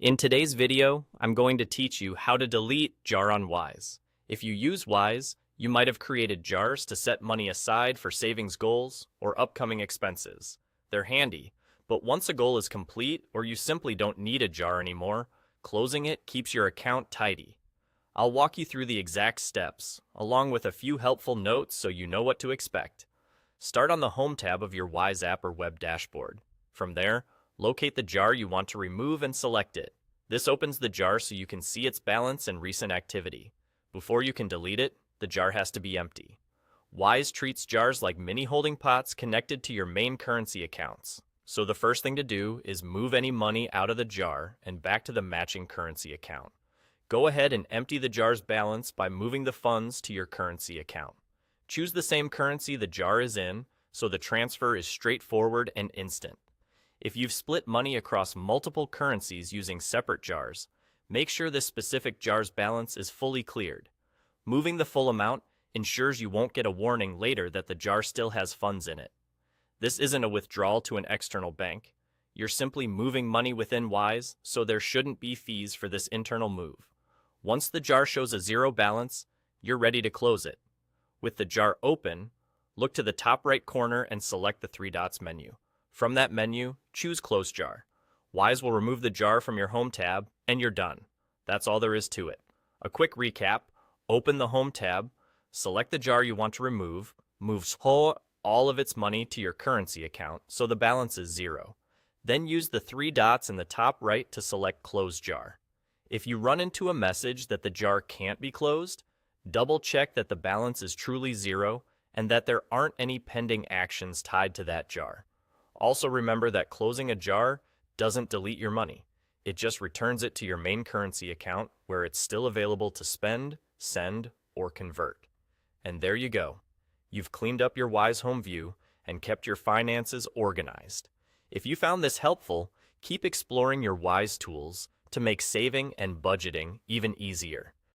In today's video, I'm going to teach you how to delete Jar on Wise. If you use Wise, you might have created jars to set money aside for savings goals or upcoming expenses. They're handy, but once a goal is complete or you simply don't need a jar anymore, closing it keeps your account tidy. I'll walk you through the exact steps, along with a few helpful notes so you know what to expect. Start on the Home tab of your Wise app or web dashboard. From there, locate the jar you want to remove and select it. This opens the jar so you can see its balance and recent activity. Before you can delete it, the jar has to be empty. Wise treats jars like mini holding pots connected to your main currency accounts. So the first thing to do is move any money out of the jar and back to the matching currency account. Go ahead and empty the jar's balance by moving the funds to your currency account. Choose the same currency the jar is in, so the transfer is straightforward and instant. If you've split money across multiple currencies using separate jars, make sure this specific jar's balance is fully cleared. Moving the full amount ensures you won't get a warning later that the jar still has funds in it. This isn't a withdrawal to an external bank. You're simply moving money within Wise, so there shouldn't be fees for this internal move. Once the jar shows a zero balance, you're ready to close it. With the jar open, look to the top right corner and select the three dots menu. From that menu, choose Close Jar. Wise will remove the jar from your Home tab, and you're done. That's all there is to it. A quick recap: open the Home tab, select the jar you want to remove, move all of its money to your currency account so the balance is zero. Then use the three dots in the top right to select Close Jar. If you run into a message that the jar can't be closed, double-check that the balance is truly zero and that there aren't any pending actions tied to that jar. Also remember that closing a jar doesn't delete your money. It just returns it to your main currency account where it's still available to spend, send, or convert. And there you go. You've cleaned up your Wise Home view and kept your finances organized. If you found this helpful, keep exploring your Wise tools to make saving and budgeting even easier.